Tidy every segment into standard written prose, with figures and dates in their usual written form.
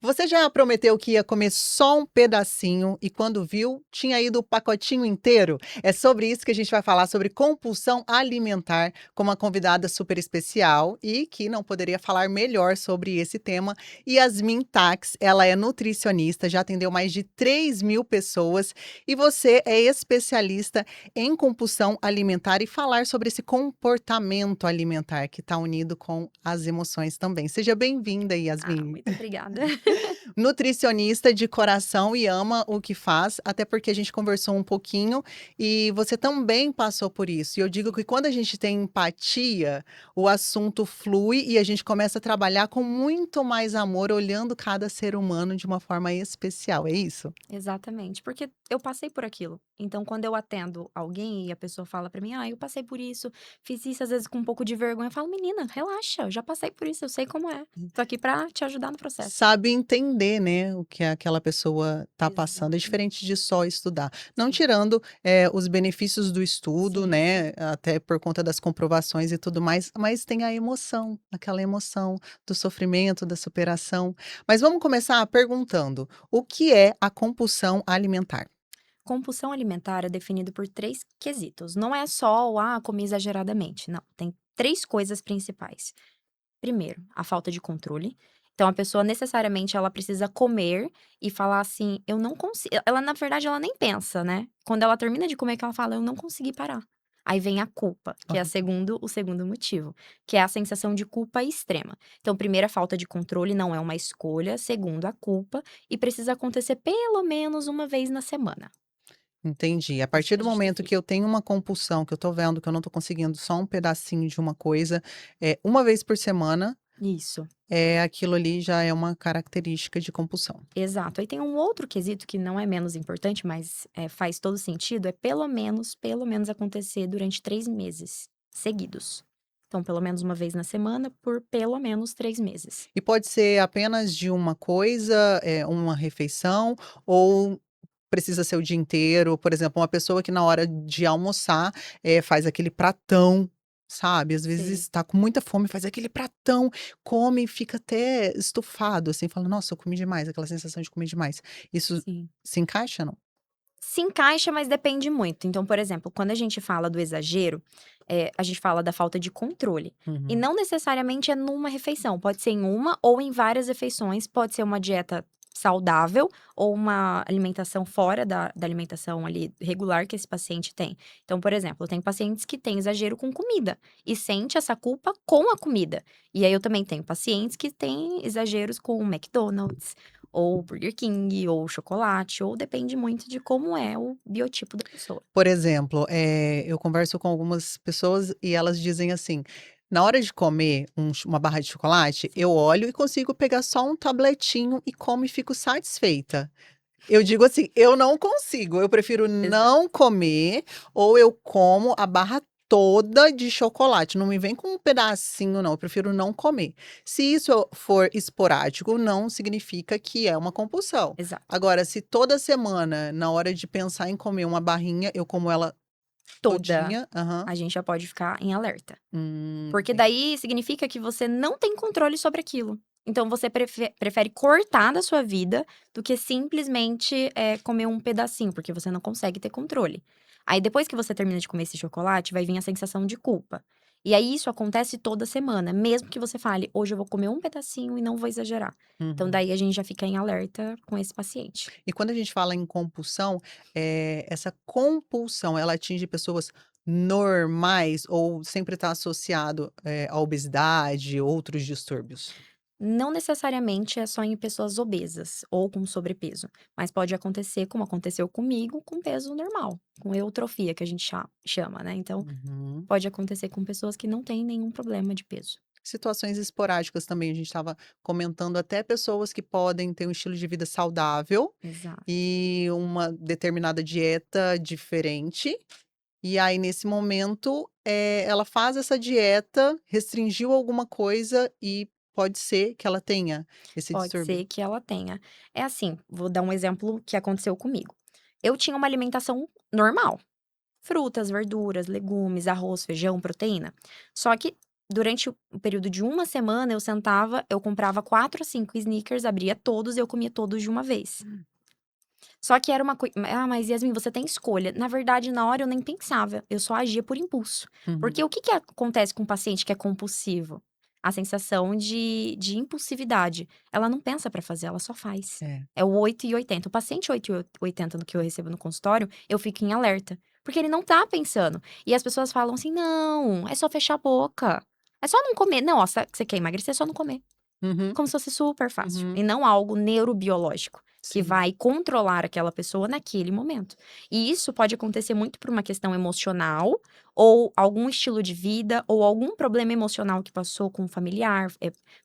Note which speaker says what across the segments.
Speaker 1: Você já prometeu que ia comer só um pedacinho e quando viu, tinha ido o pacotinho inteiro? É sobre isso que a gente vai falar, sobre compulsão alimentar, com uma convidada super especial e que não poderia falar melhor sobre esse tema. Yasmin Tax, ela é nutricionista, já atendeu mais de 3.000 pessoas e você é especialista em compulsão alimentar e falar sobre esse comportamento alimentar que está unido com as emoções também. Seja bem-vinda,
Speaker 2: Ah,
Speaker 1: Yasmin.
Speaker 2: muito obrigada.
Speaker 1: Nutricionista de coração e ama o que faz, até porque a gente conversou um pouquinho e você também passou por isso. E eu digo
Speaker 2: Sim,
Speaker 1: que quando a gente tem empatia, o assunto flui e a gente começa a trabalhar com muito mais amor, olhando cada ser humano de uma forma especial, é isso?
Speaker 2: exatamente, porque eu passei por aquilo. Então, quando eu atendo alguém e a pessoa fala pra mim: "Ah, eu passei por isso, fiz isso", às vezes com um pouco de vergonha, eu falo: "Menina, relaxa, eu já passei por isso, eu sei como é. Tô aqui pra te ajudar no processo".
Speaker 1: Sabe entender, né, o que aquela pessoa está passando, é
Speaker 2: Exatamente.
Speaker 1: diferente de só estudar. Não
Speaker 2: Sim,
Speaker 1: tirando, os benefícios do estudo,
Speaker 2: sim,
Speaker 1: né,
Speaker 2: sim.
Speaker 1: até por conta das comprovações e tudo mais, mas tem a emoção, aquela emoção do sofrimento, da superação. Mas vamos começar perguntando: o que é a compulsão alimentar?
Speaker 2: Compulsão alimentar é definido por 3 quesitos, não é só o: "Ah, comi exageradamente", não, tem 3 coisas principais. Primeiro, a falta de controle. Então a pessoa necessariamente ela precisa comer e falar assim: "Eu não consigo". Ela na verdade ela nem pensa, né. Quando ela termina de comer que ela fala: "Eu não consegui parar". Aí vem a culpa, que é a
Speaker 1: Aham.
Speaker 2: segundo o segundo motivo, que é a sensação de culpa extrema. Então primeiro a falta de controle não é uma escolha, segundo a culpa, e precisa acontecer pelo menos uma vez na semana.
Speaker 1: Entendi. A
Speaker 2: Isso
Speaker 1: partir
Speaker 2: que a
Speaker 1: do
Speaker 2: gente
Speaker 1: momento
Speaker 2: define.
Speaker 1: que eu tenho uma compulsão, que eu tô vendo que eu não tô conseguindo só um pedacinho de uma coisa, uma vez por semana,
Speaker 2: Isso.
Speaker 1: aquilo ali já é uma característica de compulsão.
Speaker 2: Exato. Aí tem um outro quesito que não é menos importante, mas, faz todo sentido, é pelo menos acontecer durante 3 meses seguidos. Então, pelo menos uma vez na semana por pelo menos 3 meses.
Speaker 1: E pode ser apenas de uma coisa, uma refeição, ou precisa ser o dia inteiro? Por exemplo, uma pessoa que na hora de almoçar, faz aquele pratão, sabe, às vezes
Speaker 2: Sei.
Speaker 1: está com muita fome, faz aquele pratão, come e fica até estufado, assim, fala: "Nossa, eu comi demais", aquela sensação de comer demais. Isso
Speaker 2: Sim.
Speaker 1: se encaixa, não?
Speaker 2: Se encaixa, mas depende muito. Então, por exemplo, quando a gente fala do exagero, a gente fala da falta de controle. E
Speaker 1: Uhum.
Speaker 2: não necessariamente é numa refeição, pode ser em uma ou em várias refeições, pode ser uma dieta saudável ou uma alimentação fora da alimentação ali regular que esse paciente tem. Então, por exemplo, eu tenho pacientes que têm exagero com comida e sente essa culpa com a comida. E aí eu também tenho pacientes que têm exageros com o McDonald's, ou Burger King, ou chocolate, ou depende muito de como é o biotipo da pessoa.
Speaker 1: Por exemplo, eu converso com algumas pessoas e elas dizem assim: "Na hora de comer uma barra de chocolate,
Speaker 2: Sim.
Speaker 1: eu olho e consigo pegar só um tabletinho e como e fico satisfeita". Eu digo assim: "Eu não consigo, eu prefiro
Speaker 2: Exa
Speaker 1: não comer, ou eu como a barra toda de chocolate, não me vem com um pedacinho não, eu prefiro não comer". Se isso for esporádico, não significa que é uma compulsão.
Speaker 2: exato.
Speaker 1: Agora, se toda semana, na hora de pensar em comer uma barrinha, eu como ela
Speaker 2: Toda,
Speaker 1: todinha, aham.
Speaker 2: a gente já pode ficar em alerta. Porque
Speaker 1: Entendi.
Speaker 2: daí significa que você não tem controle sobre aquilo. Então você prefere cortar da sua vida do que simplesmente, comer um pedacinho, porque você não consegue ter controle. Aí depois que você termina de comer esse chocolate, vai vir a sensação de culpa. E aí isso acontece toda semana, mesmo que você fale: "Hoje eu vou comer um pedacinho e não vou exagerar". Então
Speaker 1: Uhum.
Speaker 2: daí a gente já fica em alerta com esse paciente.
Speaker 1: E quando a gente fala em compulsão, essa compulsão, ela atinge pessoas normais ou sempre está associado, à obesidade, outros distúrbios?
Speaker 2: Não necessariamente é só em pessoas obesas ou com sobrepeso, mas pode acontecer, como aconteceu comigo, com peso normal, com eutrofia, que a gente chama, né. Então,
Speaker 1: Uhum.
Speaker 2: pode acontecer com pessoas que não têm nenhum problema de peso.
Speaker 1: Situações esporádicas também, a gente estava comentando até pessoas que podem ter um estilo de vida saudável
Speaker 2: Exato.
Speaker 1: e uma determinada dieta diferente. E aí, nesse momento, ela faz essa dieta, restringiu alguma coisa e pode ser que ela tenha esse
Speaker 2: Pode
Speaker 1: distúrbio.
Speaker 2: ser que ela tenha. É assim, vou dar um exemplo que aconteceu comigo. Eu tinha uma alimentação normal, frutas, verduras, legumes, arroz, feijão, proteína. Só que durante o período de uma semana, eu sentava, eu comprava 4 a 5 sneakers, abria todos e eu comia todos de uma vez. Só que era uma coisa. Ah, mas Yasmin, você tem escolha. Na verdade, na hora eu nem pensava, eu só agia por impulso. Porque
Speaker 1: Uhum.
Speaker 2: o que que acontece com um paciente que é compulsivo? A sensação de impulsividade. Ela não pensa pra fazer, ela só faz.
Speaker 1: É.
Speaker 2: É o 8 e 80. O paciente 8 e 80 do que eu recebo no consultório, eu fico em alerta. Porque ele não tá pensando. E as pessoas falam assim: não, é só fechar a boca. É só não comer. Não, ó, você quer emagrecer, é só não comer.
Speaker 1: Uhum.
Speaker 2: Como se fosse super fácil.
Speaker 1: Uhum.
Speaker 2: E não algo neurobiológico, que
Speaker 1: Sim.
Speaker 2: vai controlar aquela pessoa naquele momento. E isso pode acontecer muito por uma questão emocional, ou algum estilo de vida, ou algum problema emocional que passou com um familiar,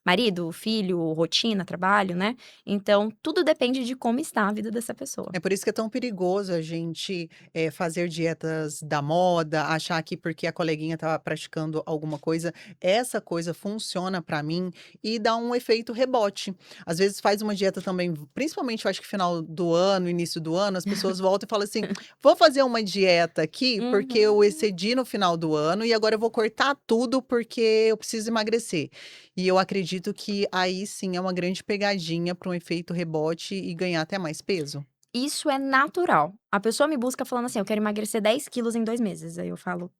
Speaker 2: marido, filho, rotina, trabalho, né? Então, tudo depende de como está a vida dessa pessoa.
Speaker 1: É por isso que é tão perigoso a gente, fazer dietas da moda, achar que porque a coleguinha estava praticando alguma coisa, essa coisa funciona para mim e dá um efeito rebote. Às vezes faz uma dieta também, principalmente eu acho que final do ano, início do ano, as pessoas voltam e falam assim: "Vou fazer uma dieta aqui, porque eu
Speaker 2: Uhum.
Speaker 1: excedi no final do ano e agora eu vou cortar tudo porque eu preciso emagrecer". E eu acredito que aí sim é uma grande pegadinha para um efeito rebote e ganhar até mais peso.
Speaker 2: Isso é natural. A pessoa me busca falando assim: eu quero emagrecer 10 quilos em 2 meses. Aí eu falo,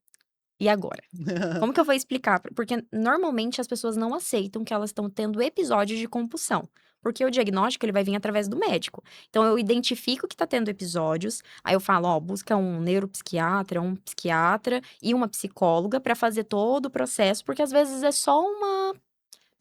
Speaker 2: e agora? Como que eu vou explicar? Porque normalmente as pessoas não aceitam que elas estão tendo episódios de compulsão. Porque o diagnóstico ele vai vir através do médico. Então eu identifico que tá tendo episódios, aí eu falo, ó, busca um neuropsiquiatra, um psiquiatra e uma psicóloga pra fazer todo o processo, porque às vezes é só uma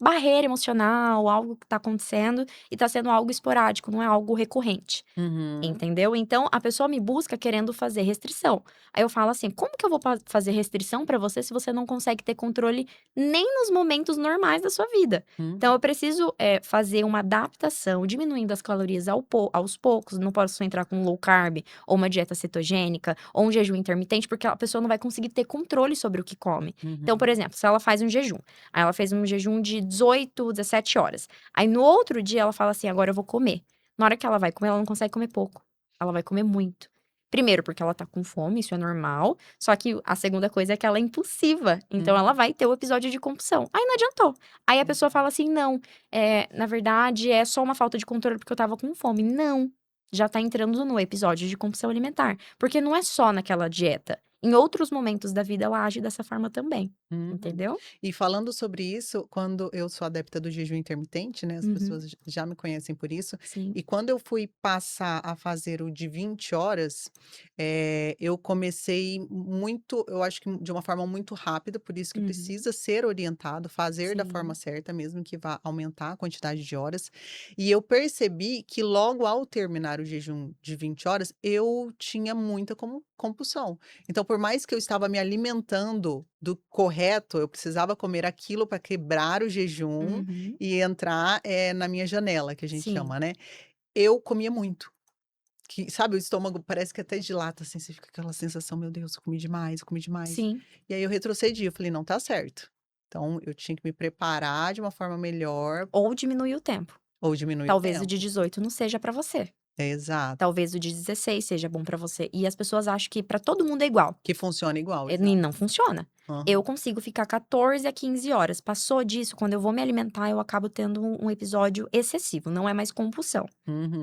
Speaker 2: barreira emocional, algo que tá acontecendo e tá sendo algo esporádico, não é algo recorrente.
Speaker 1: Uhum.
Speaker 2: Entendeu? Então, a pessoa me busca querendo fazer restrição. Aí eu falo assim: "Como que eu vou fazer restrição pra você se você não consegue ter controle nem nos momentos normais da sua vida?". Então
Speaker 1: Hum.
Speaker 2: eu preciso, fazer uma adaptação, diminuindo as calorias aos poucos, não posso entrar com low carb, ou uma dieta cetogênica, ou um jejum intermitente, porque a pessoa não vai conseguir ter controle sobre o que come. Então, por
Speaker 1: Uhum.
Speaker 2: exemplo, se ela faz um jejum, aí ela fez um jejum de 18, 17 horas, aí no outro dia ela fala assim: "Agora eu vou comer". Na hora que ela vai comer, ela não consegue comer pouco, ela vai comer muito. Primeiro, porque ela tá com fome, isso é normal, só que a segunda coisa é que ela é impulsiva, então ela
Speaker 1: Uhum.
Speaker 2: vai ter o episódio de compulsão. Aí não adiantou. Aí a pessoa fala assim: "Não, na verdade é só uma falta de controle porque eu estava com fome". Não, já tá entrando no episódio de compulsão alimentar, porque não é só naquela dieta, em outros momentos da vida ela age dessa forma também,
Speaker 1: Uhum.
Speaker 2: entendeu?
Speaker 1: E falando sobre isso, quando eu sou adepta do jejum intermitente, né, as
Speaker 2: Uhum,
Speaker 1: pessoas já me conhecem por isso,
Speaker 2: sim.
Speaker 1: e quando eu fui passar a fazer o de 20 horas, eu comecei muito, eu acho que de uma forma muito rápida, por isso que
Speaker 2: Uhum,
Speaker 1: precisa ser orientado, fazer da forma
Speaker 2: sim.
Speaker 1: certa, mesmo que vá aumentar a quantidade de horas. E eu percebi que logo ao terminar o jejum de 20 horas, eu tinha muita compulsão. Então, por mais que eu estava me alimentando do correto, eu precisava comer aquilo para quebrar o jejum
Speaker 2: Uhum,
Speaker 1: e entrar, na minha janela, que a gente
Speaker 2: sim.
Speaker 1: chama, né. Eu comia muito, que sabe, o estômago parece que até dilata, assim, você fica com aquela sensação: "Meu Deus, eu comi demais, eu comi demais".
Speaker 2: Sim.
Speaker 1: E aí eu retrocedi, eu falei: "Não tá certo". Então eu tinha que me preparar de uma forma melhor
Speaker 2: Ou diminuir o tempo.
Speaker 1: ou diminuir o
Speaker 2: Talvez o de
Speaker 1: tempo.
Speaker 2: 18 não seja pra você.
Speaker 1: Exato,
Speaker 2: Talvez o de 16 seja bom pra você. E as pessoas acham que pra todo mundo é igual.
Speaker 1: que funciona igual,
Speaker 2: E
Speaker 1: exato.
Speaker 2: não funciona. Eu
Speaker 1: Aham.
Speaker 2: consigo ficar 14 a 15 horas. Passou disso, quando eu vou me alimentar, eu acabo tendo um episódio excessivo, não é mais compulsão.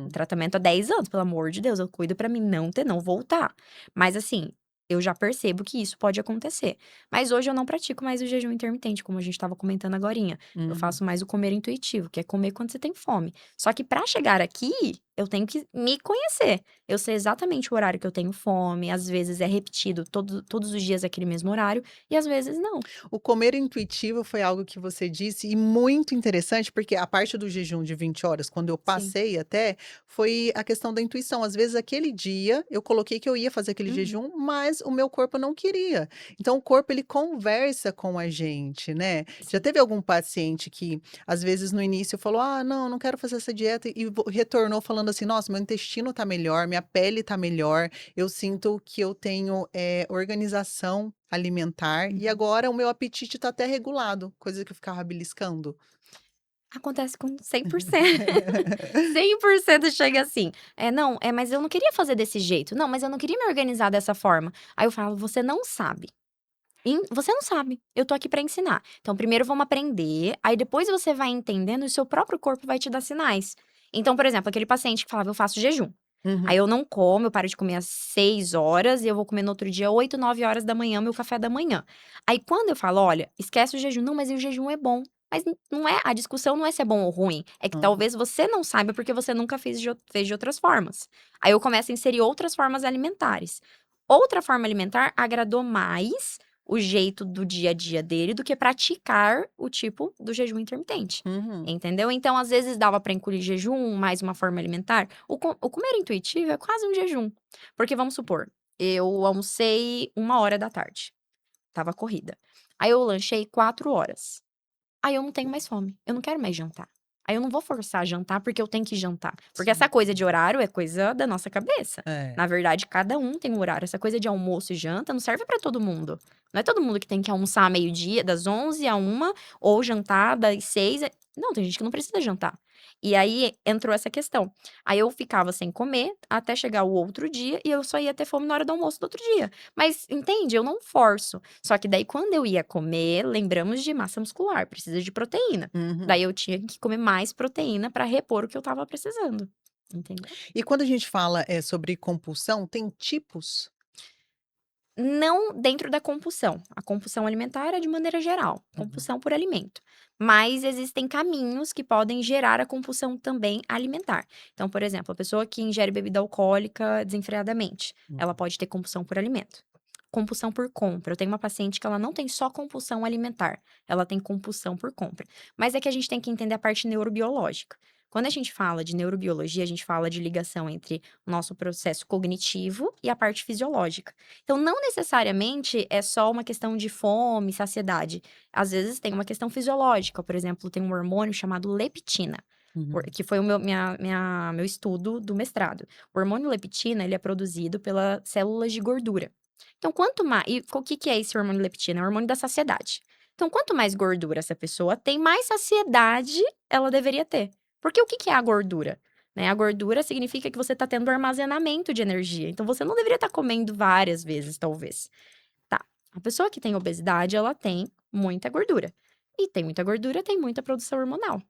Speaker 2: O
Speaker 1: Uhum.
Speaker 2: tratamento há 10 anos, pelo amor de Deus, eu cuido pra mim não ter, não voltar. Mas assim, eu já percebo que isso pode acontecer. Mas hoje eu não pratico mais o jejum intermitente, como a gente estava comentando agorinha. Eu
Speaker 1: Uhum.
Speaker 2: faço mais o comer intuitivo, que é comer quando você tem fome. Só que pra chegar aqui, eu tenho que me conhecer. Eu sei exatamente o horário que eu tenho fome, às vezes é repetido todos os dias aquele mesmo horário, e às vezes não.
Speaker 1: O comer intuitivo foi algo que você disse e muito interessante, porque a parte do jejum de 20 horas, quando eu
Speaker 2: Sim.
Speaker 1: passei até, foi a questão da intuição. Às vezes, aquele dia, eu coloquei que eu ia fazer aquele
Speaker 2: Uhum.
Speaker 1: jejum, mas o meu corpo não queria. Então, o corpo, ele conversa com a gente, né? Já
Speaker 2: Sim.
Speaker 1: teve algum paciente que, às vezes, no início falou: "Ah, não, não quero fazer essa dieta", e retornou falando assim: "Nossa, meu intestino tá melhor, minha pele tá melhor, eu sinto que eu tenho, organização alimentar e
Speaker 2: Uhum.
Speaker 1: agora o meu apetite tá até regulado", coisa que eu ficava beliscando.
Speaker 2: Acontece com 100%. 100% chega assim: não, mas eu não queria fazer desse jeito. Não, mas eu não queria me organizar dessa forma". Aí eu falo: "Você não sabe. Você não sabe, eu tô aqui pra ensinar. Então primeiro vamos aprender, aí depois você vai entendendo e o seu próprio corpo vai te dar sinais. Então, por exemplo, aquele paciente que falava: "Eu faço jejum". Aí
Speaker 1: Uhum.
Speaker 2: eu não como, eu paro de comer às 6 horas e eu vou comer no outro dia 8, 9 horas da manhã, meu café da manhã. Aí quando eu falo: "Olha, esquece o jejum", "Não, mas o jejum é bom". Mas não é, a discussão não é se é bom ou ruim, é que
Speaker 1: Aham.
Speaker 2: talvez você não saiba porque você nunca fez de outras formas. Aí eu começo a inserir outras formas alimentares. Outra forma alimentar agradou mais o jeito do dia a dia dele do que praticar o tipo do jejum intermitente.
Speaker 1: Uhum.
Speaker 2: Entendeu? Então, às vezes, dava pra incluir jejum, mais uma forma alimentar. O comer intuitivo é quase um jejum. Porque, vamos supor, eu almocei 1 hora da tarde, tava corrida. Aí eu lanchei 4 horas. Aí eu não tenho mais fome, eu não quero mais jantar. Aí eu não vou forçar a jantar, porque eu tenho que jantar. Porque essa
Speaker 1: Sim.
Speaker 2: coisa de horário é coisa da nossa cabeça.
Speaker 1: É.
Speaker 2: Na verdade, cada um tem um horário. Essa coisa de almoço e janta não serve pra todo mundo. Não é todo mundo que tem que almoçar meio-dia, das 11 à 1, ou jantar das 6. Não, tem gente que não precisa jantar. E aí entrou essa questão. Aí eu ficava sem comer até chegar o outro dia e eu só ia ter fome na hora do almoço do outro dia. Mas entende? Eu não forço. Só que daí quando eu ia comer, lembramos de massa muscular, precisa de proteína.
Speaker 1: Uhum.
Speaker 2: Daí eu tinha que comer mais proteína pra repor o que eu estava precisando, entendeu?
Speaker 1: E quando a gente fala, sobre compulsão, tem tipos?
Speaker 2: Não dentro da compulsão. A compulsão alimentar é de maneira geral,
Speaker 1: Uhum.
Speaker 2: compulsão por alimento. Mas existem caminhos que podem gerar a compulsão também alimentar. Então, por exemplo, a pessoa que ingere bebida alcoólica desenfreadamente, ela
Speaker 1: Uhum.
Speaker 2: pode ter compulsão por alimento. Compulsão por compra. Eu tenho uma paciente que ela não tem só compulsão alimentar, ela tem compulsão por compra. Mas é que a gente tem que entender a parte neurobiológica. Quando a gente fala de neurobiologia, a gente fala de ligação entre o nosso processo cognitivo e a parte fisiológica. Então, não necessariamente é só uma questão de fome, saciedade. Às vezes tem uma questão fisiológica, por exemplo, tem um hormônio chamado leptina,
Speaker 1: Uhum.
Speaker 2: que foi o meu estudo do mestrado. O hormônio leptina, ele é produzido pelas células de gordura. Então, quanto mais. E o que é esse hormônio leptina? É o hormônio da saciedade. Então, quanto mais gordura essa pessoa tem, mais saciedade ela deveria ter. Porque o que é a gordura? Né, a gordura significa que você está tendo armazenamento de energia, então você não deveria estar comendo várias vezes, talvez. Tá, a pessoa que tem obesidade, ela tem muita gordura. E tem muita gordura, tem muita produção hormonal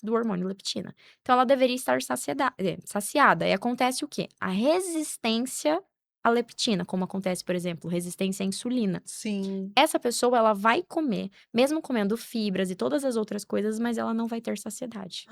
Speaker 2: do hormônio leptina. Então ela deveria estar saciada. E acontece o quê? A resistência à leptina, como acontece, por exemplo, resistência à insulina.
Speaker 1: Sim.
Speaker 2: Essa pessoa, ela vai comer, mesmo comendo fibras e todas as outras coisas, mas ela não vai ter saciedade.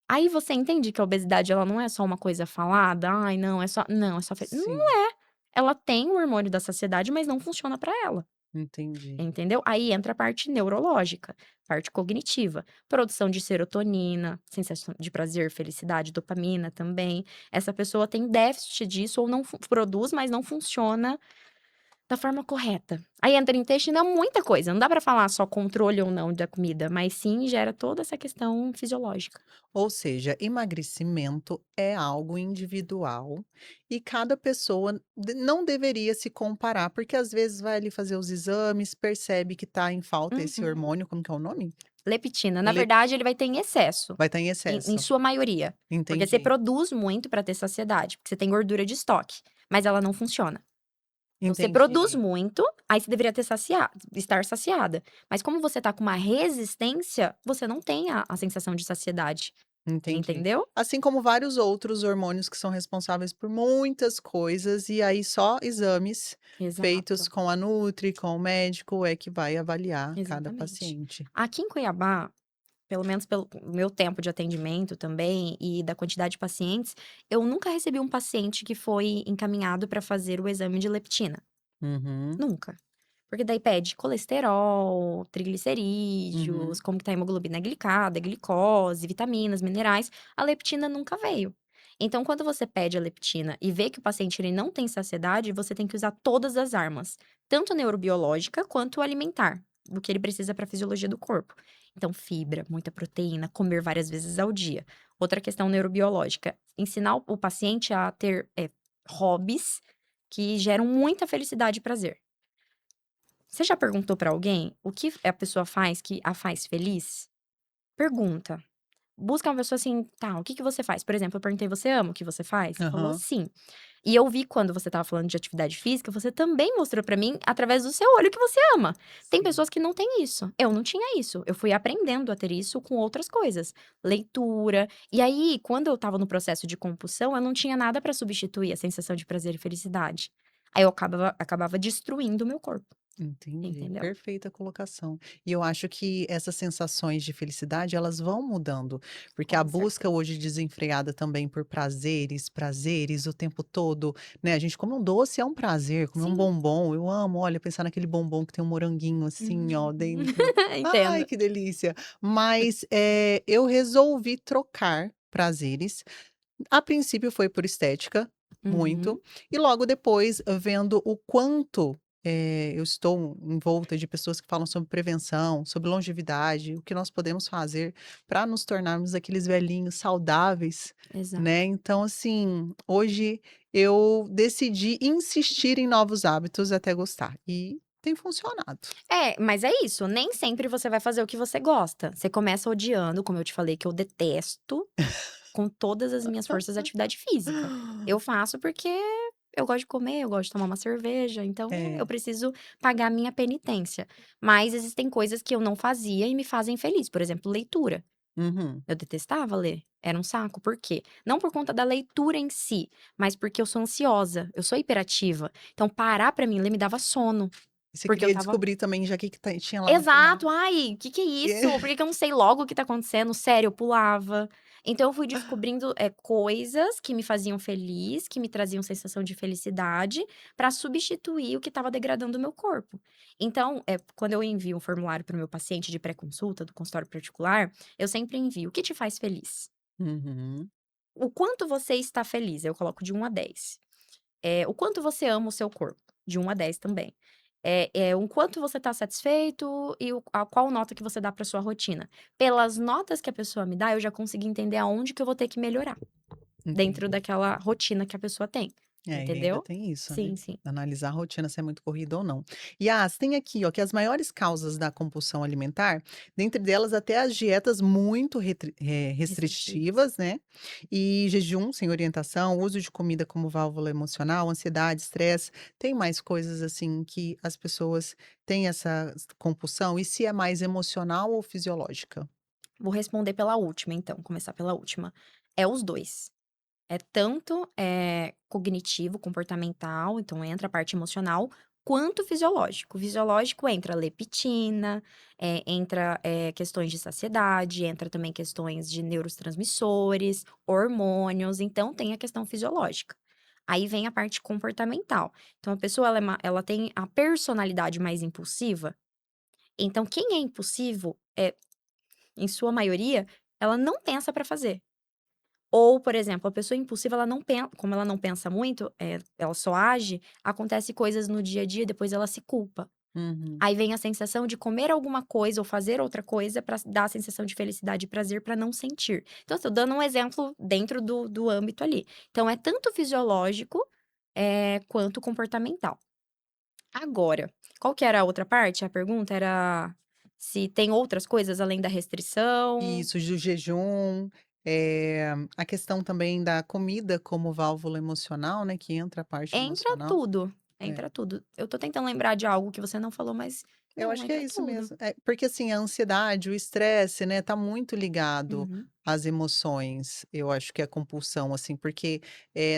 Speaker 2: Aí você entende que a obesidade ela não é só uma coisa falada, "Ai não, é só", não, é só não
Speaker 1: Sim,
Speaker 2: é, ela tem o hormônio da saciedade, mas não funciona pra ela,
Speaker 1: entendi.
Speaker 2: entendeu? Aí entra a parte neurológica, parte cognitiva, produção de serotonina, sensação de prazer, felicidade, dopamina também. Essa pessoa tem déficit disso ou não produz, mas não funciona da forma correta. Aí entra intestino, é muita coisa, não dá pra falar só controle ou não da comida, mas sim gera toda essa questão fisiológica.
Speaker 1: Ou seja, emagrecimento é algo individual e cada pessoa não deveria se comparar, porque às vezes vai ali fazer os exames, percebe que está em falta esse
Speaker 2: Uhum.
Speaker 1: hormônio, como que é o nome?
Speaker 2: Leptina, na
Speaker 1: Le
Speaker 2: verdade, ele vai ter em excesso,
Speaker 1: vai estar em
Speaker 2: em
Speaker 1: excesso.
Speaker 2: sua maioria, porque você
Speaker 1: Entendi,
Speaker 2: produz muito para ter saciedade, porque você tem gordura de estoque, mas ela não funciona. Então você produz
Speaker 1: entendi,
Speaker 2: muito, aí você deveria ter estar saciada, mas como você tá com uma resistência, você não tem a sensação de saciedade,
Speaker 1: entendi.
Speaker 2: entendeu?
Speaker 1: Assim como vários outros hormônios que são responsáveis por muitas coisas, e aí só exames feitos
Speaker 2: Exato,
Speaker 1: com a nutri, com o médico, é que vai avaliar cada
Speaker 2: exatamente.
Speaker 1: paciente.
Speaker 2: Aqui em Cuiabá, pelo menos pelo meu tempo de atendimento também e da quantidade de pacientes, eu nunca recebi um paciente que foi encaminhado para fazer o exame de leptina.
Speaker 1: Uhum,
Speaker 2: Nunca. Porque daí pede colesterol, triglicerídeos,
Speaker 1: uhum.
Speaker 2: como que tá a hemoglobina glicada, glicose, vitaminas, minerais. A leptina nunca veio. Então, quando você pede a leptina e vê que o paciente ele não tem saciedade, você tem que usar todas as armas, tanto neurobiológica quanto alimentar, do que ele precisa para a fisiologia do corpo. Então, fibra, muita proteína, comer várias vezes ao dia. Outra questão neurobiológica, ensinar o paciente a ter hobbies que geram muita felicidade e prazer. Você já perguntou pra alguém o que a pessoa faz que a faz feliz? Pergunta. Busca uma pessoa assim, tá, o que que você faz? Por exemplo, eu perguntei: "Você ama o que você faz?" Você falou:
Speaker 1: Aham.
Speaker 2: "Sim". E eu vi quando você estava falando de atividade física, você também mostrou pra mim através do seu olho que você ama. Tem
Speaker 1: Sim.
Speaker 2: pessoas que não têm isso. Eu não tinha isso. Eu fui aprendendo a ter isso com outras coisas, leitura. E aí, quando eu estava no processo de compulsão, eu não tinha nada pra substituir a sensação de prazer e felicidade. Aí eu acabava destruindo o meu corpo,
Speaker 1: Entendi,
Speaker 2: entendeu?
Speaker 1: perfeita colocação. E eu acho que essas sensações de felicidade, elas vão mudando, porque a
Speaker 2: Com
Speaker 1: busca
Speaker 2: certeza.
Speaker 1: hoje desenfreada também por prazeres, prazeres o tempo todo, né, a gente come um doce é um prazer, comer um
Speaker 2: Sim.
Speaker 1: bombom, eu amo, olha, pensar naquele bombom que tem um moranguinho assim, ó,
Speaker 2: Uhum.
Speaker 1: dentro. Ai,
Speaker 2: Entendo.
Speaker 1: que delícia. Mas, eu resolvi trocar prazeres. A princípio foi por estética,
Speaker 2: Uhum.
Speaker 1: muito, e logo depois vendo o quanto, eu estou envolta de pessoas que falam sobre prevenção, sobre longevidade, o que nós podemos fazer para nos tornarmos aqueles velhinhos saudáveis, né.
Speaker 2: Exato.
Speaker 1: Então assim, hoje eu decidi insistir em novos hábitos até gostar, e tem funcionado.
Speaker 2: É, mas é isso, nem sempre você vai fazer o que você gosta. Você começa odiando, como eu te falei que eu detesto com todas as minhas forças atividade física. Eu faço porque eu gosto de comer, eu gosto de tomar uma cerveja, então eu
Speaker 1: É.
Speaker 2: preciso pagar a minha penitência. Mas existem coisas que eu não fazia e me fazem feliz, por exemplo, leitura.
Speaker 1: Uhum.
Speaker 2: Eu detestava ler, era um saco, por quê? Não por conta da leitura em si, mas porque eu sou ansiosa, eu sou hiperativa, então parar pra mim ler me dava sono,
Speaker 1: Você
Speaker 2: porque eu
Speaker 1: queria
Speaker 2: estava
Speaker 1: descobrir também já que tinha lá no final.
Speaker 2: exato. "Ai, que é isso? Por que que eu não sei logo o que tá acontecendo?" Sério, eu pulava. Então eu fui descobrindo, coisas que me faziam feliz, que me traziam sensação de felicidade, pra substituir o que estava degradando o meu corpo. Então, quando eu envio um formulário para o meu paciente de pré-consulta do consultório particular, eu sempre envio: "O que te faz feliz?
Speaker 1: Uhum.
Speaker 2: O quanto você está feliz?" Eu coloco de 1 a 10. O quanto você ama o seu corpo, de 1 a 10 também. O quanto você está satisfeito e qual nota que você dá para sua rotina. Pelas notas que a pessoa me dá, eu já consegui entender aonde que eu vou ter que melhorar, dentro
Speaker 1: Entendi.
Speaker 2: daquela rotina que a pessoa tem,
Speaker 1: É, e ainda
Speaker 2: entendeu?
Speaker 1: tem isso, né,
Speaker 2: Sim, sim.
Speaker 1: analisar a rotina se é muito corrida ou não. E, tem aqui, ó, que as maiores causas da compulsão alimentar, dentre delas até as dietas muito
Speaker 2: Restritivas.
Speaker 1: restritivas, né, e jejum sem orientação, uso de comida como válvula emocional, ansiedade, estresse. Tem mais coisas, assim, que as pessoas têm essa compulsão e se é mais emocional ou fisiológica?
Speaker 2: Vou responder pela última então, começar pela última. É os 2. É tanto, cognitivo, comportamental, então entra a parte emocional, quanto fisiológico. Fisiológico entra leptina, entra, questões de saciedade, entra também questões de neurotransmissores, hormônios, então tem a questão fisiológica. Aí vem a parte comportamental. Então a pessoa ela tem a personalidade mais impulsiva, então quem é impulsivo, em sua maioria, ela não pensa para fazer. Ou, por exemplo, a pessoa impulsiva, ela não pen como ela não pensa muito, ela só age, acontece coisas no dia a dia, depois ela se culpa.
Speaker 1: Uhum.
Speaker 2: Aí vem a sensação de comer alguma coisa ou fazer outra coisa pra dar a sensação de felicidade e prazer pra não sentir. Então, estou dando um exemplo dentro do âmbito ali. Então é tanto fisiológico, quanto comportamental. Agora, qual que era a outra parte? A pergunta era se tem outras coisas além da restrição?
Speaker 1: Isso, do jejum, a questão também da comida como válvula emocional, né, que entra a parte
Speaker 2: Entra
Speaker 1: emocional.
Speaker 2: tudo,
Speaker 1: É,
Speaker 2: entra tudo. Eu tô tentando lembrar de algo que você não falou, mas
Speaker 1: eu
Speaker 2: não,
Speaker 1: acho que é
Speaker 2: entra
Speaker 1: isso
Speaker 2: tudo.
Speaker 1: mesmo. É, porque assim, a ansiedade, o estresse, né, tá muito ligado
Speaker 2: Uhum.
Speaker 1: às emoções. Eu acho que é a compulsão, assim, porque,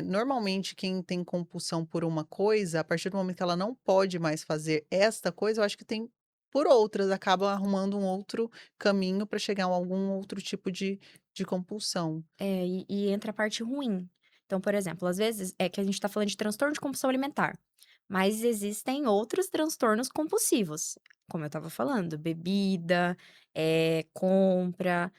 Speaker 1: normalmente quem tem compulsão por uma coisa, a partir do momento que ela não pode mais fazer esta coisa, eu acho que tem por outras, acaba arrumando um outro caminho para chegar a algum outro tipo de compulsão.
Speaker 2: E entra a parte ruim. Então, por exemplo, às vezes é que a gente tá falando de transtorno de compulsão alimentar, mas existem outros transtornos compulsivos, como eu estava falando, bebida, compra,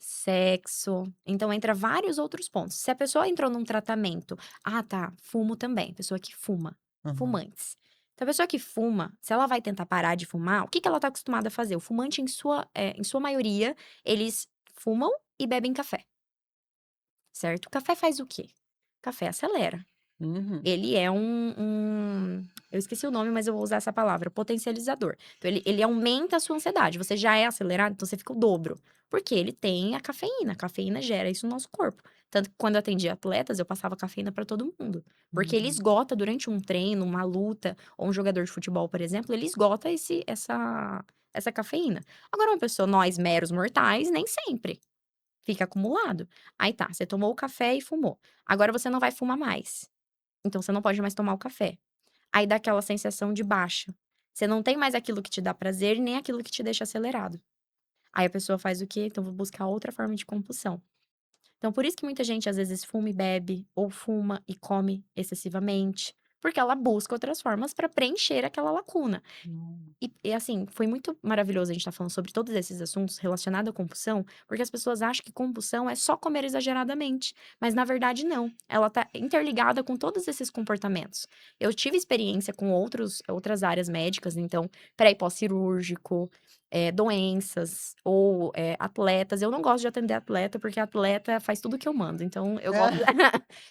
Speaker 2: sexo, então entra vários outros pontos. Se a pessoa entrou num tratamento ah, tá, fumo também, pessoa que fuma,
Speaker 1: Aham.
Speaker 2: fumantes. Então a pessoa que fuma, se ela vai tentar parar de fumar, o que que ela tá acostumada a fazer? O fumante em sua maioria, eles fumam e bebem café. Certo? O café faz o quê? O café acelera.
Speaker 1: Uhum.
Speaker 2: Ele é um eu esqueci o nome, mas eu vou usar essa palavra, potencializador. Então ele aumenta a sua ansiedade, você já é acelerado, então você fica o dobro. Porque ele tem a cafeína gera isso no nosso corpo. Tanto que quando eu atendia atletas, eu passava cafeína pra todo mundo. Porque ele
Speaker 1: Uhum.
Speaker 2: esgota durante um treino, uma luta, ou um jogador de futebol, por exemplo, ele esgota essa cafeína. Agora, uma pessoa, nós meros mortais, nem sempre. Fica acumulado. Aí tá, você tomou o café e fumou. Agora você não vai fumar mais. Então você não pode mais tomar o café. Aí dá aquela sensação de baixa. Você não tem mais aquilo que te dá prazer, nem aquilo que te deixa acelerado. Aí a pessoa faz o quê? Então vou buscar outra forma de compulsão. Então, por isso que muita gente às vezes fuma e bebe, ou fuma e come excessivamente, porque ela busca outras formas para preencher aquela lacuna.
Speaker 1: Hum.
Speaker 2: E assim, foi muito maravilhoso a gente estar falando sobre todos esses assuntos relacionados à compulsão, porque as pessoas acham que compulsão é só comer exageradamente, mas na verdade não. Ela tá interligada com todos esses comportamentos. Eu tive experiência com outras áreas médicas, então, pré e pós-cirúrgico, doenças, ou atletas. Eu não gosto de atender atleta, porque atleta faz tudo que eu mando. Então, eu gosto.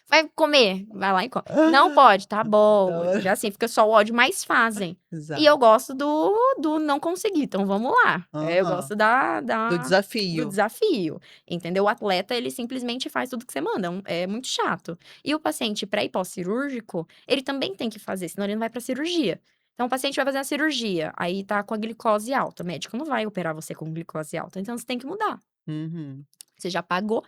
Speaker 2: Vai comer, vai lá e come. Não pode, tá bom.
Speaker 1: Então,
Speaker 2: Já assim, fica só o ódio, mas fazem. E eu
Speaker 1: exato.
Speaker 2: gosto do não conseguir, então vamos lá. Eu
Speaker 1: Aham.
Speaker 2: gosto
Speaker 1: Do
Speaker 2: do
Speaker 1: desafio.
Speaker 2: desafio, entendeu? O atleta, ele simplesmente faz tudo que você manda, é muito chato. E o paciente pré e pós-cirúrgico, ele também tem que fazer, senão ele não vai pra cirurgia. Então, o paciente vai fazer a cirurgia, aí tá com a glicose alta. O médico não vai operar você com glicose alta, então você tem que mudar.
Speaker 1: Uhum.
Speaker 2: Você já pagou,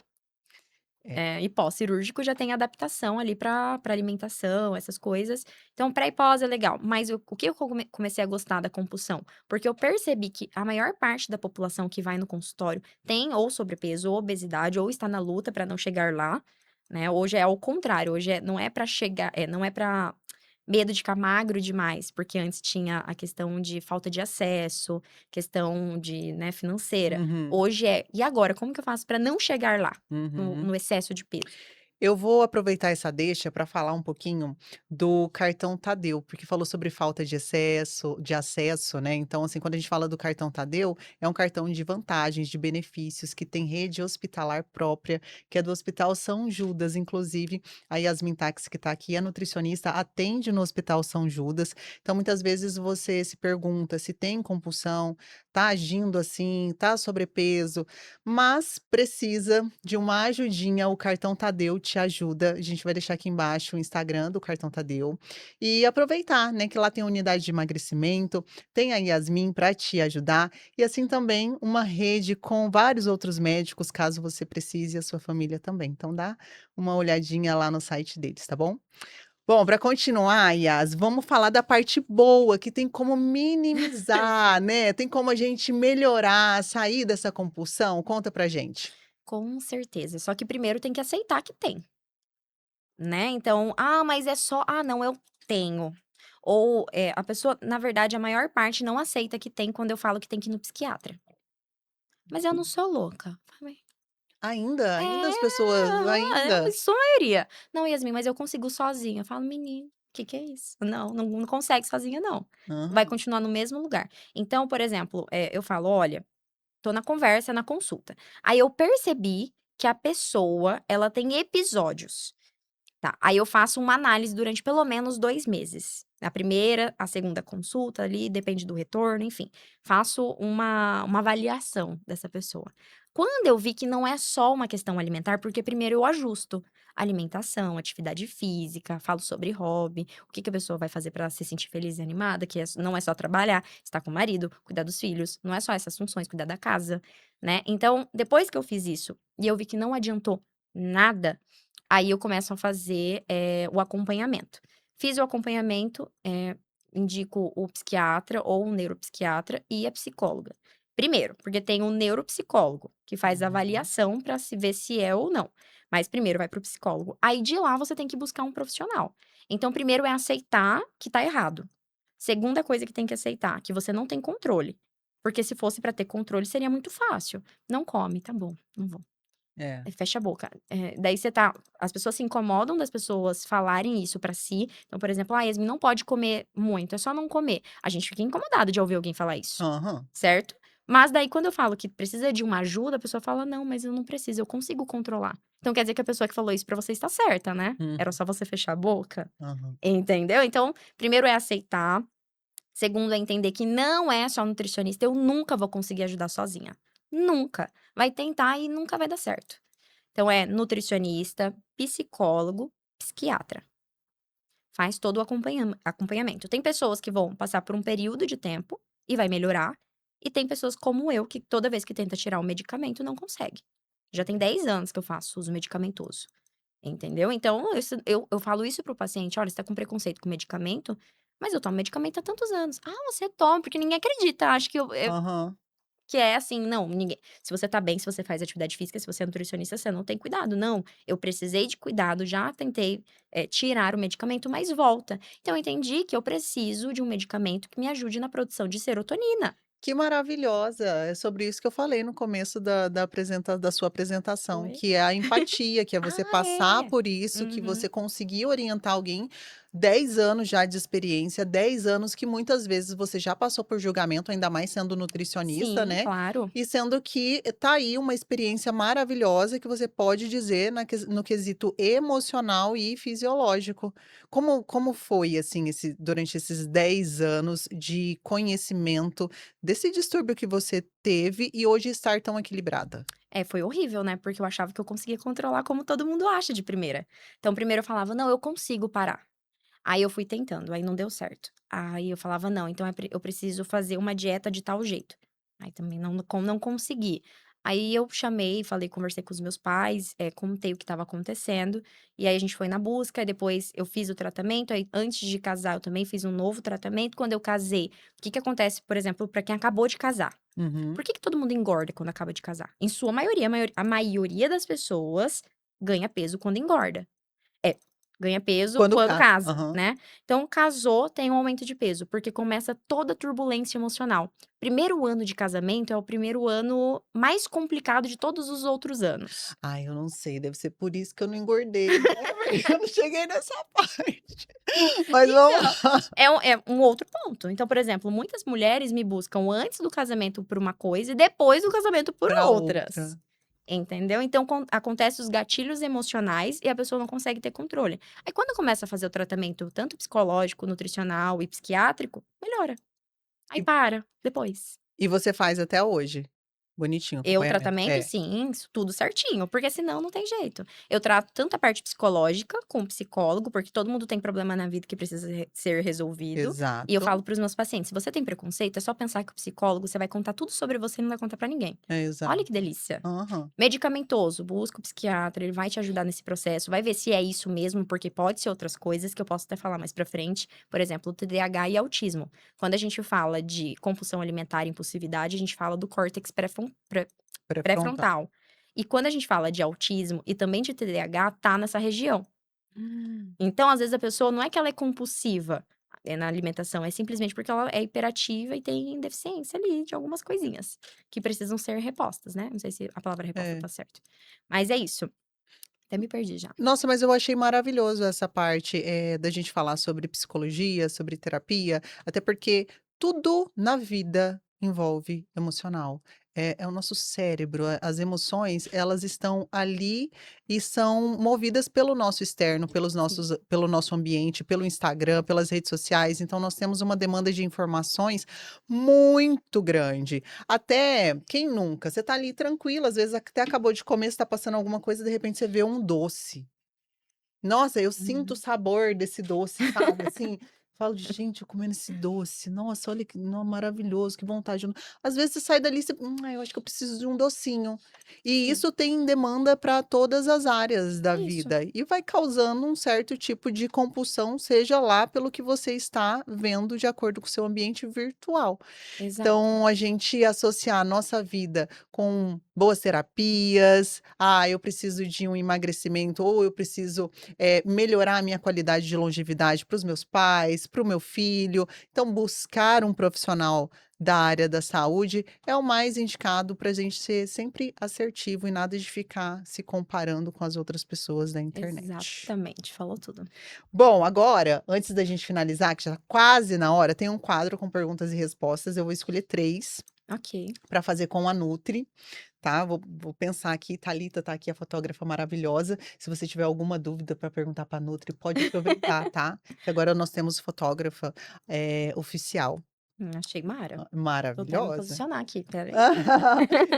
Speaker 1: É.
Speaker 2: e pós-cirúrgico já tem adaptação ali pra alimentação, essas coisas. Então, pré e pós é legal. Mas o que eu comecei a gostar da compulsão? Porque eu percebi que a maior parte da população que vai no consultório tem ou sobrepeso, ou obesidade, ou está na luta pra não chegar lá, né? Hoje é ao contrário, hoje não é pra chegar, não é pra medo de ficar magro demais, porque antes tinha a questão de falta de acesso, questão de, né, financeira.
Speaker 1: Uhum.
Speaker 2: Hoje e agora, como que eu faço pra não chegar lá? No
Speaker 1: Uhum.
Speaker 2: no excesso de peso.
Speaker 1: Eu vou aproveitar essa deixa para falar um pouquinho do cartão Tadeu, porque falou sobre falta de acesso, né? Então, assim, quando a gente fala do cartão Tadeu, é um cartão de vantagens, de benefícios, que tem rede hospitalar própria, que é do Hospital São Judas, inclusive. A Yasmin Tax, que está aqui, é nutricionista, atende no Hospital São Judas. Então, muitas vezes você se pergunta se tem compulsão, tá agindo assim, tá sobrepeso, mas precisa de uma ajudinha, o cartão Tadeu te ajuda. A gente vai deixar aqui embaixo o Instagram do cartão Tadeu. E aproveitar, né, que lá tem unidade de emagrecimento, tem a Yasmin para te ajudar, e assim também uma rede com vários outros médicos, caso você precise, e a sua família também. Então dá uma olhadinha lá no site deles, tá bom? Bom, para continuar, Yas, vamos falar da parte boa, que tem como minimizar, né? Tem como a gente melhorar, sair dessa compulsão? Conta pra gente.
Speaker 2: Com certeza. Só que primeiro tem que aceitar que tem, né. Então: mas é só não, eu tenho". Ou, a pessoa na verdade, a maior parte não aceita que tem quando eu falo que tem que ir no psiquiatra. "Mas eu não sou louca". Falei:
Speaker 1: Ainda as pessoas
Speaker 2: "É,
Speaker 1: ainda?
Speaker 2: mas sua maioria". "Não, Yasmin, mas eu consigo sozinha". Eu falo: "Menina, que é isso? Não consegue sozinha não. Vai
Speaker 1: Aham.
Speaker 2: continuar no mesmo lugar". Então, por exemplo, eu falo: "Olha, tô na conversa, na consulta. Aí eu percebi que a pessoa, ela tem episódios. Tá, aí eu faço uma análise durante pelo menos 2 meses. A primeira, a segunda consulta ali, depende do retorno, enfim. Faço uma avaliação dessa pessoa. Quando eu vi que não é só uma questão alimentar, porque primeiro eu ajusto alimentação, atividade física, falo sobre hobby, o que que a pessoa vai fazer para se sentir feliz e animada, que não é só trabalhar, estar com o marido, cuidar dos filhos, não é só essas funções, cuidar da casa, né. Então, depois que eu fiz isso e eu vi que não adiantou nada, aí eu começo a fazer, o acompanhamento. Fiz o acompanhamento, indico o psiquiatra ou o neuropsiquiatra e a psicóloga. Primeiro, porque tem o neuropsicólogo, que faz a
Speaker 1: Uhum.
Speaker 2: avaliação para se ver se é ou não. Mas primeiro vai para o psicólogo. Aí de lá você tem que buscar um profissional. Então primeiro é aceitar que tá errado. Segunda coisa que tem que aceitar, que você não tem controle. Porque se fosse para ter controle seria muito fácil. Não come, tá bom, não vou.
Speaker 1: É.
Speaker 2: Fecha a boca. Daí você tá as pessoas se incomodam das pessoas falarem isso pra si. Então, por exemplo: Yasmin não pode comer muito, é só não comer". A gente fica incomodado de ouvir alguém falar isso,
Speaker 1: Aham.
Speaker 2: certo? Mas daí quando eu falo que precisa de uma ajuda, a pessoa fala: "Não, mas eu não preciso, eu consigo controlar". Então quer dizer que a pessoa que falou isso pra você está certa, né? Era
Speaker 1: Uhum,
Speaker 2: só você fechar a boca?
Speaker 1: aham.
Speaker 2: Entendeu? Então, primeiro é aceitar, segundo é entender que não é só nutricionista, eu nunca vou conseguir ajudar sozinha. Nunca. Vai tentar e nunca vai dar certo. Então é nutricionista, psicólogo, psiquiatra. Faz todo o acompanhamento. Tem pessoas que vão passar por um período de tempo e vai melhorar, e tem pessoas como eu que toda vez que tenta tirar o medicamento não consegue. Já tem 10 anos que eu faço uso medicamentoso, entendeu? Então eu falo isso para o paciente: "Olha, você tá com preconceito com medicamento, mas eu tomo medicamento há tantos anos". "Ah, você toma", porque ninguém acredita, acha que
Speaker 1: Aham.
Speaker 2: que é assim, não, ninguém se você tá bem, se você faz atividade física, se você é nutricionista, você não tem cuidado. Não, eu precisei de cuidado, já tentei, tirar o medicamento, mas volta. Então eu entendi que eu preciso de um medicamento que me ajude na produção de serotonina.
Speaker 1: Que maravilhosa! É sobre isso que eu falei no começo da sua apresentação,
Speaker 2: Foi.
Speaker 1: que é a empatia, que é você
Speaker 2: Ah,
Speaker 1: passar
Speaker 2: é.
Speaker 1: por isso, que você
Speaker 2: Uhum.
Speaker 1: conseguir orientar alguém, 10 anos já de experiência, 10 anos que muitas vezes você já passou por julgamento, ainda mais sendo nutricionista,
Speaker 2: Sim,
Speaker 1: né,
Speaker 2: claro.
Speaker 1: e sendo que tá aí uma experiência maravilhosa que você pode dizer no quesito emocional e fisiológico. Como foi, assim, durante esses 10 anos de conhecimento desse distúrbio que você teve e hoje estar tão equilibrada?
Speaker 2: É, foi horrível, né, porque eu achava que eu conseguia controlar como todo mundo acha de primeira. Então primeiro eu falava: "Não, eu consigo parar". Aí eu fui tentando, aí não deu certo. Aí eu falava: "Não, então eu preciso fazer uma dieta de tal jeito". Aí também não consegui. Aí eu chamei, falei, conversei com os meus pais, contei o que estava acontecendo, e aí a gente foi na busca, e depois eu fiz o tratamento, aí antes de casar eu também fiz um novo tratamento. Quando eu casei, o que que acontece, por exemplo, para quem acabou de casar?
Speaker 1: Uhum.
Speaker 2: Por que que todo mundo engorda quando acaba de casar? Em sua maioria, a maioria das pessoas ganha peso quando engorda. É, ganha peso
Speaker 1: Quando
Speaker 2: quando
Speaker 1: casa.
Speaker 2: casa,
Speaker 1: Aham.
Speaker 2: né. Então casou, tem um aumento de peso, porque começa toda a turbulência emocional. Primeiro ano de casamento é o primeiro ano mais complicado de todos os outros anos.
Speaker 1: Ai, eu não sei, deve ser por isso que eu não engordei, né, porque eu não cheguei nessa parte. Mas vamos
Speaker 2: Então,
Speaker 1: lá.
Speaker 2: é um outro ponto. Então, por exemplo, muitas mulheres me buscam antes do casamento por uma coisa e depois do casamento por
Speaker 1: Pra
Speaker 2: outras.
Speaker 1: outra.
Speaker 2: Entendeu? Então acontece os gatilhos emocionais e a pessoa não consegue ter controle. Aí quando começa a fazer o tratamento tanto psicológico, nutricional e psiquiátrico, melhora. Aí
Speaker 1: E
Speaker 2: para, depois.
Speaker 1: e você faz até hoje? Bonitinho o
Speaker 2: Eu,
Speaker 1: acompanhamento?
Speaker 2: tratamento,
Speaker 1: É,
Speaker 2: sim, isso tudo certinho, porque senão não tem jeito. Eu trato tanto a parte psicológica com o psicólogo, porque todo mundo tem problema na vida que precisa ser resolvido. E eu
Speaker 1: exato,
Speaker 2: falo para os meus pacientes: se você tem preconceito, é só pensar que o psicólogo você vai contar tudo sobre você e não vai contar para ninguém.
Speaker 1: é
Speaker 2: Olha que
Speaker 1: exato.
Speaker 2: delícia.
Speaker 1: Aham.
Speaker 2: Medicamentoso, busca o psiquiatra, ele vai te ajudar nesse processo, vai ver se é isso mesmo, porque pode ser outras coisas que eu posso até falar mais pra frente, por exemplo, o TDAH e autismo. Quando a gente fala de compulsão alimentar e impulsividade, a gente fala do córtex
Speaker 1: Pré-frontal.
Speaker 2: pré-frontal. E quando a gente fala de autismo e também de TDAH, tá nessa região.
Speaker 1: Hum.
Speaker 2: Então, às vezes, a pessoa não é que ela é compulsiva, na alimentação, é simplesmente porque ela é hiperativa e tem deficiência ali de algumas coisinhas, que precisam ser repostas, né. Não sei se a palavra reposta
Speaker 1: É.
Speaker 2: tá certo. Mas é isso. Até me perdi já.
Speaker 1: Nossa, mas eu achei maravilhoso essa parte, da gente falar sobre psicologia, sobre terapia, até porque tudo na vida envolve emocional. É o nosso cérebro, as emoções, elas estão ali e são movidas pelo nosso externo,
Speaker 2: Sim.
Speaker 1: pelo nosso ambiente, pelo Instagram, pelas redes sociais. Então nós temos uma demanda de informações muito grande. Até, quem nunca? Você tá ali tranquila, às vezes até acabou de comer, você tá passando alguma coisa, de repente você vê um doce. Nossa, eu sinto o
Speaker 2: Uhum.
Speaker 1: sabor desse doce, sabe, assim, falo: "Gente, eu comendo esse doce, nossa, olha que maravilhoso, que vontade". Às vezes você sai dali, você: ai, eu acho que eu preciso de um docinho". E
Speaker 2: Sim.
Speaker 1: isso tem demanda para todas as áreas da
Speaker 2: É isso.
Speaker 1: vida e vai causando um certo tipo de compulsão, seja lá pelo que você está vendo de acordo com o seu ambiente virtual.
Speaker 2: Exato.
Speaker 1: Então, a gente associar a nossa vida com boas terapias, eu preciso de um emagrecimento ou eu preciso, melhorar a minha qualidade de longevidade para os meus pais, para o meu filho. Então, buscar um profissional da área da saúde é o mais indicado para a gente ser sempre assertivo e nada de ficar se comparando com as outras pessoas da internet.
Speaker 2: Exatamente, falou tudo.
Speaker 1: Bom, agora, antes da gente finalizar, que já tá quase na hora, tem um quadro com perguntas e respostas, eu vou escolher 3.
Speaker 2: Ok.
Speaker 1: para fazer com a Nutri, tá? Vou pensar aqui, Thalita tá aqui, a fotógrafa maravilhosa. Se você tiver alguma dúvida para perguntar para a Nutri, pode aproveitar, tá? Que agora nós temos fotógrafa oficial,
Speaker 2: Achei mara. Vou até me
Speaker 1: maravilhosa.
Speaker 2: posicionar aqui, espera aí.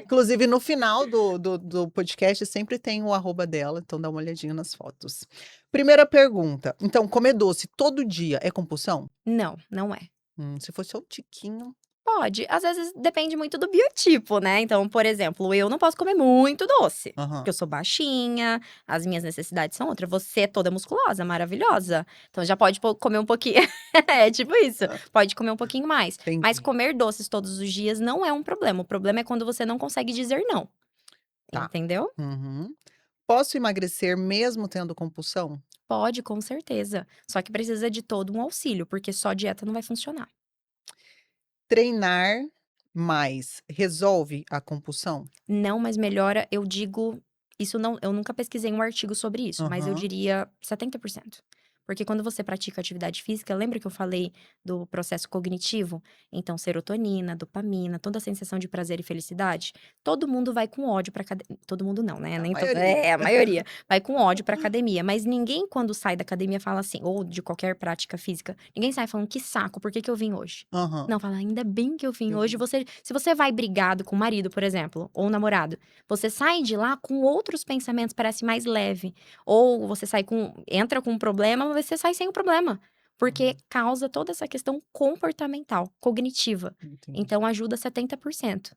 Speaker 1: Inclusive, no final do podcast sempre tem o arroba dela, então dá uma olhadinha nas fotos. Primeira pergunta, então comer doce todo dia é compulsão?
Speaker 2: Não, não é.
Speaker 1: Se fosse só um tiquinho.
Speaker 2: Pode, às vezes depende muito do biotipo, né. Então, por exemplo, eu não posso comer muito doce, porque
Speaker 1: Aham.
Speaker 2: eu sou baixinha, as minhas necessidades são outras. Você é toda musculosa, maravilhosa, então já pode comer um pouquinho é tipo isso,
Speaker 1: Hã,
Speaker 2: pode comer um pouquinho mais. Mas
Speaker 1: entendi.
Speaker 2: comer doces todos os dias não é um problema, o problema é quando você não consegue dizer não,
Speaker 1: Tá.
Speaker 2: entendeu?
Speaker 1: Uhum. Posso emagrecer mesmo tendo compulsão?
Speaker 2: Pode, com certeza, só que precisa de todo um auxílio, porque só dieta não vai funcionar.
Speaker 1: Treinar mais resolve a compulsão?
Speaker 2: Não, mas melhora, eu digo, isso não, eu nunca pesquisei um artigo sobre isso, mas eu
Speaker 1: Aham.
Speaker 2: diria 70%. Porque quando você pratica atividade física, lembra que eu falei do processo cognitivo? Então, serotonina, dopamina, toda a sensação de prazer e felicidade, todo mundo vai com ódio pra academia. Todo mundo não, né?
Speaker 1: A
Speaker 2: Nem todo,
Speaker 1: maioria.
Speaker 2: é, a maioria vai com ódio pra academia, mas ninguém quando sai da academia fala assim, ou de qualquer prática física, ninguém sai falando que saco, por que que eu vim hoje?
Speaker 1: Aham.
Speaker 2: Não, fala: "Ainda bem que eu vim
Speaker 1: Eu
Speaker 2: hoje".
Speaker 1: vi.
Speaker 2: Você, se você vai brigado com o marido, por exemplo, ou o namorado, você sai de lá com outros pensamentos, parece mais leve. Ou você sai com, entra com um problema, mas você sai sem o problema, porque causa toda essa questão comportamental, cognitiva.
Speaker 1: Entendi.
Speaker 2: Então ajuda 70%.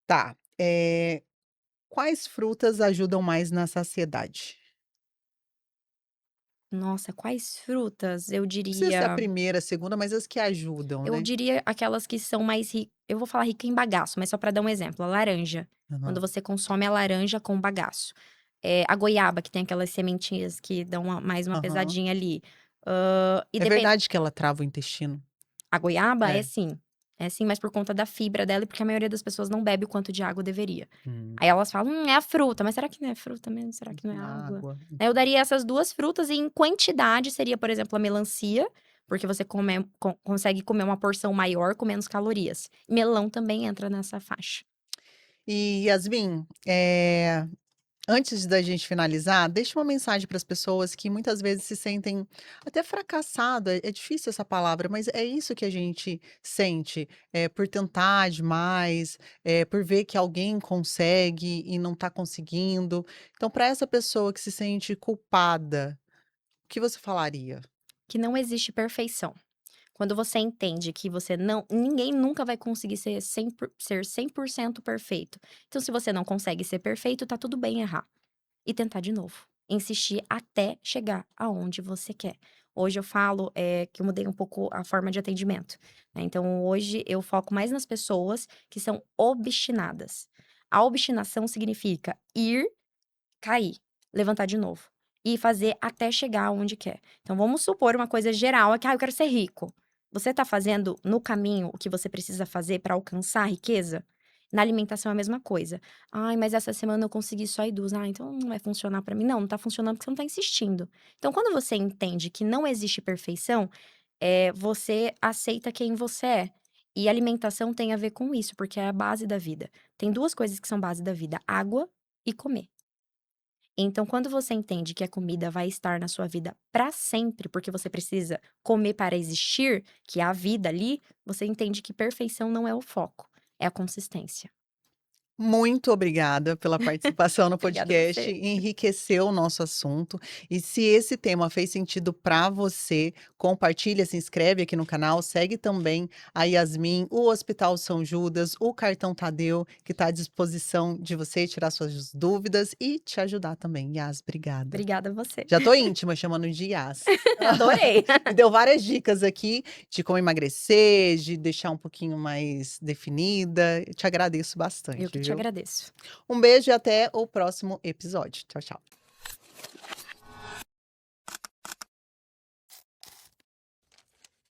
Speaker 1: Tá, quais frutas ajudam mais na saciedade?
Speaker 2: Nossa, quais frutas? Eu
Speaker 1: Não precisa ser a
Speaker 2: diria,
Speaker 1: primeira, a segunda, mas as que ajudam, né.
Speaker 2: aquelas que são mais eu vou falar rica em bagaço, mas só para dar um exemplo, a laranja. Quando
Speaker 1: Aham.
Speaker 2: você consome a laranja com bagaço. A goiaba, que tem aquelas sementinhas que dão mais uma
Speaker 1: Aham.
Speaker 2: pesadinha ali. E
Speaker 1: É
Speaker 2: depende,
Speaker 1: verdade que ela trava o intestino?
Speaker 2: a goiaba
Speaker 1: É.
Speaker 2: é sim, mas por conta da fibra dela e porque a maioria das pessoas não bebe o quanto de água deveria.
Speaker 1: Hum,
Speaker 2: Aí elas falam: é a fruta", mas será que não é fruta mesmo? Será que não é água?
Speaker 1: água.
Speaker 2: Aí eu daria essas 2 frutas e em quantidade seria, por exemplo, a melancia, porque você consegue comer uma porção maior com menos calorias. Melão também entra nessa faixa.
Speaker 1: E Yasmin, antes da gente finalizar, deixa uma mensagem para as pessoas que muitas vezes se sentem até fracassado, é difícil essa palavra, mas é isso que a gente sente, por tentar demais, por ver que alguém consegue e não está conseguindo. Então, para essa pessoa que se sente culpada, o que você falaria?
Speaker 2: Que não existe perfeição. Quando você entende que você não, ninguém nunca vai conseguir ser 100% perfeito. Então se você não consegue ser perfeito, tá tudo bem errar. E tentar de novo. Insistir até chegar aonde você quer. Hoje eu falo, que eu mudei um pouco a forma de atendimento, né, então hoje eu foco mais nas pessoas que são obstinadas. A obstinação significa ir, cair, levantar de novo e fazer até chegar aonde quer. Então vamos supor uma coisa geral, é que: "Ah, eu quero ser rico". Você tá fazendo no caminho o que você precisa fazer para alcançar a riqueza? Na alimentação é a mesma coisa. "Ai, mas essa semana eu consegui só ir 2". "Ah, então não vai funcionar para mim". Não, não tá funcionando porque você não tá insistindo. Então quando você entende que não existe perfeição, você aceita quem você é. E alimentação tem a ver com isso, porque é a base da vida. Tem 2 coisas que são base da vida: água e comer. Então, quando você entende que a comida vai estar na sua vida para sempre, porque você precisa comer para existir, que é a vida ali, você entende que perfeição não é o foco, é a consistência.
Speaker 1: Muito obrigada pela participação no
Speaker 2: Obrigada a
Speaker 1: podcast,
Speaker 2: você.
Speaker 1: enriqueceu o nosso assunto. E se esse tema fez sentido para você, compartilha, se inscreve aqui no canal, segue também a Yasmin, o Hospital São Judas, o Cartão Tadeu, que está à disposição de você tirar suas dúvidas e te ajudar também. Yas, obrigada.
Speaker 2: Obrigada a você.
Speaker 1: Já tô íntima chamando de Yas.
Speaker 2: Adorei.
Speaker 1: Me deu várias dicas aqui de como emagrecer, de deixar um pouquinho mais definida. Eu te agradeço
Speaker 2: Eu
Speaker 1: bastante,
Speaker 2: que te
Speaker 1: viu?
Speaker 2: agradeço.
Speaker 1: Um beijo e até o próximo episódio. Tchau, tchau.